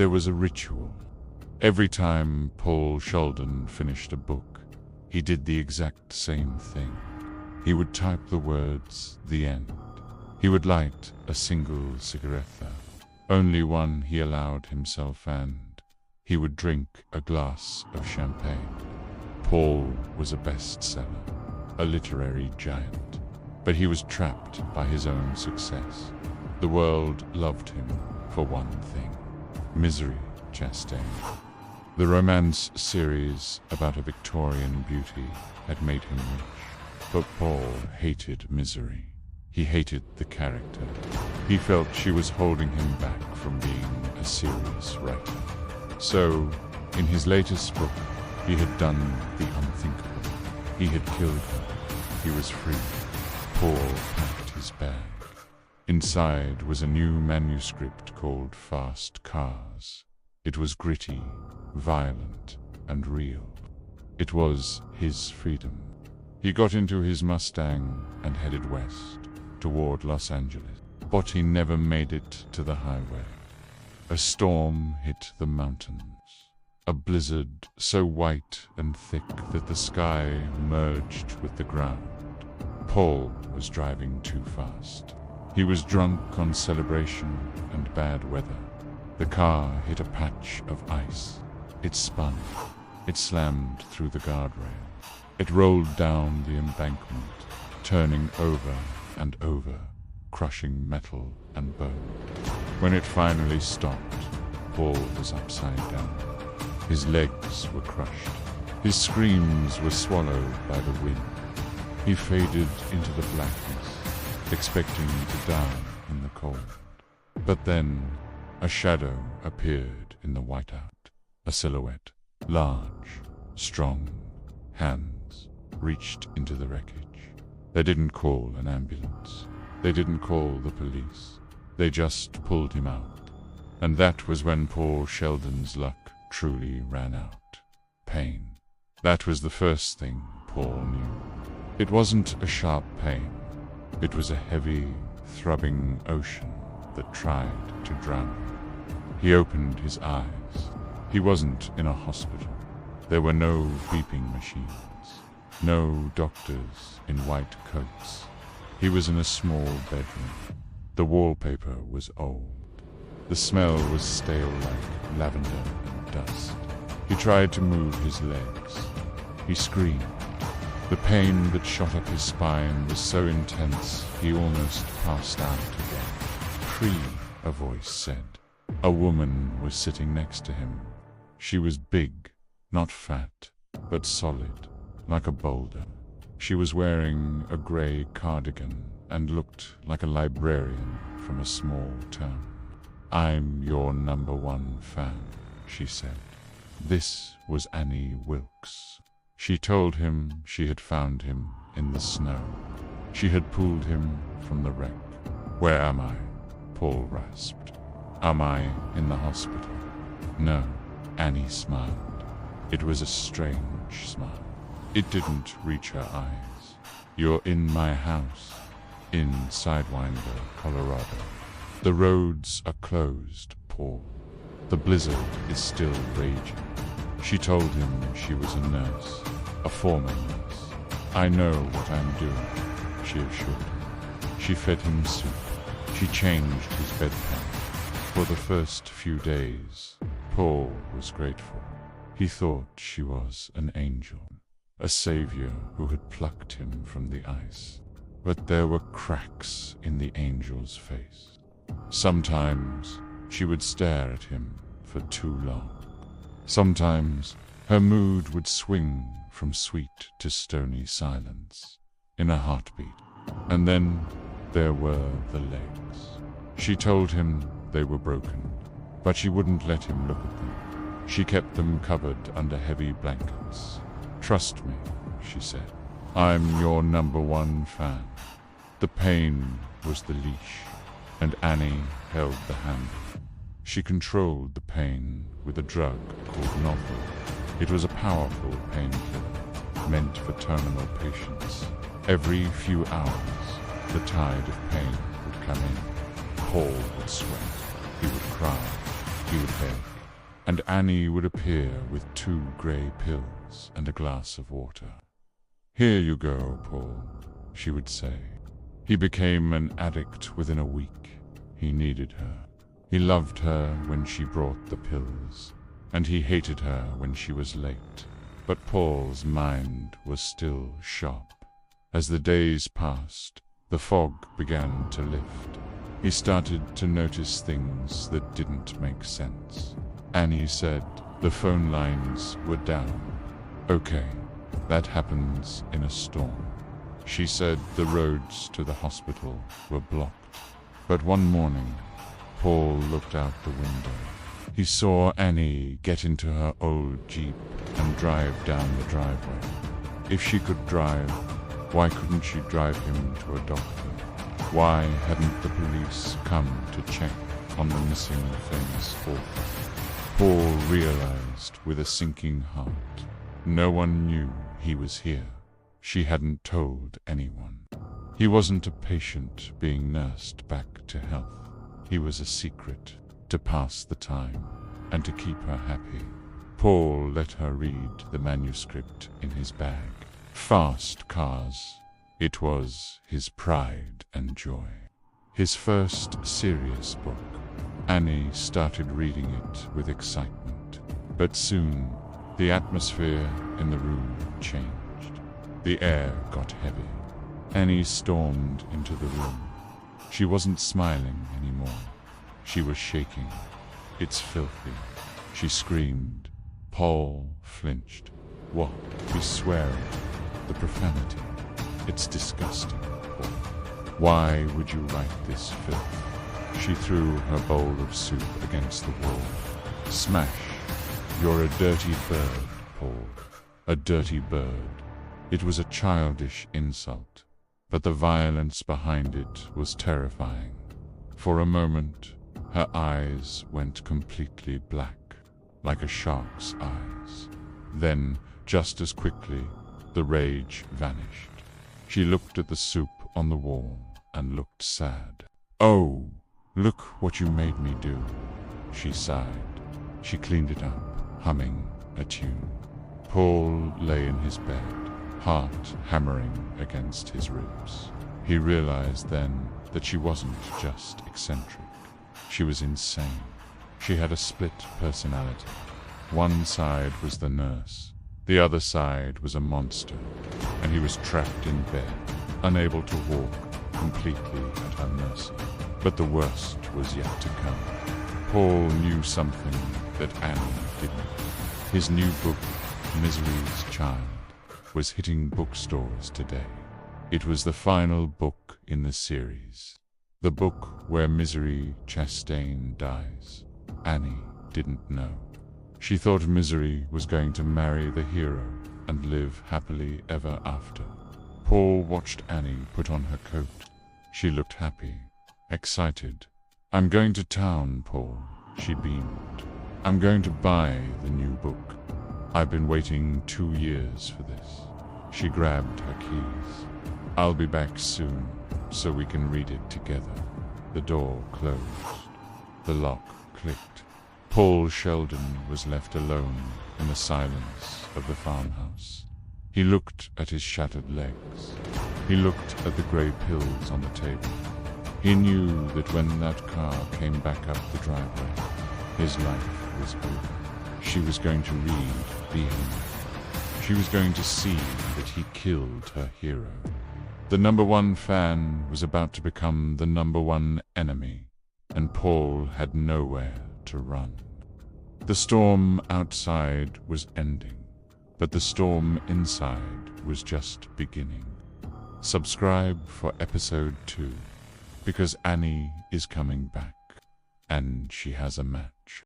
there was a ritual. Every time Paul Sheldon finished a book, he did the exact same thing. He would type the words, "The End." He would light a single cigarette, only one he allowed himself, and he would drink a glass of champagne. Paul was a bestseller, a literary giant, but he was trapped by his own success. The world loved him for one thing: Misery Chastain. The romance series about a Victorian beauty had made him rich, but Paul hated Misery. He hated the character. He felt she was holding him back from being a serious writer. So, in his latest book, he had done the unthinkable. He had killed her. He was free. Paul packed his bag. Inside was a new manuscript called Fast Cars. It was gritty, violent, and real. It was his freedom. He got into his Mustang and headed west, toward Los Angeles. But he never made it to the highway. A storm hit the mountains. A blizzard so white and thick that the sky merged with the ground. Paul was driving too fast. He was drunk on celebration and bad weather. The car hit a patch of ice. It spun. It slammed through the guardrail. It rolled down the embankment, turning over and over, crushing metal and bone. When it finally stopped, Paul was upside down. His legs were crushed. His screams were swallowed by the wind. He faded into the blackness, expecting to die in the cold. But then a shadow appeared in the whiteout. A silhouette, large, strong, hands reached into the wreckage. They didn't call an ambulance. They didn't call the police. They just pulled him out. And that was when Paul Sheldon's luck truly ran out. Pain. That was the first thing Paul knew. It wasn't a sharp pain. It was a heavy, throbbing ocean that tried to drown him. He opened his eyes. He wasn't in a hospital. There were no beeping machines. No doctors in white coats. He was in a small bedroom. The wallpaper was old. The smell was stale like lavender and dust. He tried to move his legs. He screamed. The pain that shot up his spine was so intense he almost passed out again. "Free," a voice said. A woman was sitting next to him. She was big, not fat, but solid, like a boulder. She was wearing a gray cardigan and looked like a librarian from a small town. "I'm your #1 fan," she said. This was Annie Wilkes. She told him she had found him in the snow. She had pulled him from the wreck. "Where am I?" Paul rasped. "Am I in the hospital?" "No," Annie smiled. It was a strange smile. It didn't reach her eyes. "You're in my house, in Sidewinder, Colorado. The roads are closed, Paul. The blizzard is still raging." She told him she was a nurse, a former nurse. "I know what I'm doing," she assured him. She fed him soup. She changed his bedpan. For the first few days, Paul was grateful. He thought she was an angel, a savior who had plucked him from the ice. But there were cracks in the angel's face. Sometimes she would stare at him for too long. Sometimes her mood would swing from sweet to stony silence in a heartbeat. And then there were the legs. She told him they were broken, but she wouldn't let him look at them. She kept them covered under heavy blankets. "Trust me," she said. "I'm your #1 fan." The pain was the leash, and Annie held the handle. She controlled the pain with a drug called Novel. It was a powerful painkiller, meant for terminal patients. Every few hours, the tide of pain would come in. Paul would sweat. He would cry. he would beg, and Annie would appear with 2 grey pills and a glass of water. "Here you go, Paul," she would say. He became an addict within a week. He needed her. He loved her when she brought the pills, and he hated her when she was late. But Paul's mind was still sharp. As the days passed, the fog began to lift. He started to notice things that didn't make sense. Annie said the phone lines were down. Okay, that happens in a storm. She said the roads to the hospital were blocked. But one morning, Paul looked out the window. He saw Annie get into her old Jeep and drive down the driveway. If she could drive, why couldn't she drive him to a doctor? Why hadn't the police come to check on the missing famous author? Paul realized with a sinking heart. No one knew he was here. She hadn't told anyone. He wasn't a patient being nursed back to health. He was a secret to pass the time and to keep her happy. Paul let her read the manuscript in his bag. Fast Cars. It was his pride and joy. His first serious book. Annie started reading it with excitement. But soon, the atmosphere in the room changed. The air got heavy. Annie stormed into the room. She wasn't smiling anymore. She was shaking. "It's filthy," she screamed. Paul flinched. "What? He's swearing. The profanity. It's disgusting, Paul. Why would you write this filth?" She threw her bowl of soup against the wall. Smash! "You're a dirty bird, Paul. A dirty bird." It was a childish insult, but the violence behind it was terrifying. For a moment, her eyes went completely black, like a shark's eyes. Then, just as quickly, the rage vanished. She looked at the soup on the wall and looked sad. "Oh, look what you made me do," she sighed. She cleaned it up, humming a tune. Paul lay in his bed, heart hammering against his ribs. He realized then that she wasn't just eccentric. She was insane. She had a split personality. One side was the nurse. The other side was a monster, and he was trapped in bed, unable to walk, completely at her mercy. But the worst was yet to come. Paul knew something that Annie didn't. His new book, Misery's Child, was hitting bookstores today. It was the final book in the series. The book where Misery Chastain dies. Annie didn't know. She thought Misery was going to marry the hero and live happily ever after. Paul watched Annie put on her coat. She looked happy, excited. "I'm going to town, Paul," she beamed. "I'm going to buy the new book. I've been waiting 2 years for this." She grabbed her keys. "I'll be back soon, so we can read it together." The door closed. The lock clicked. Paul Sheldon was left alone in the silence of the farmhouse. He looked at his shattered legs. He looked at the grey pills on the table. He knew that when that car came back up the driveway, his life was over. She was going to read the end. She was going to see that he killed her hero. The #1 fan was about to become the #1 enemy, and Paul had nowhere to run. The storm outside was ending, but the storm inside was just beginning. Subscribe for episode 2, because Annie is coming back, and she has a match.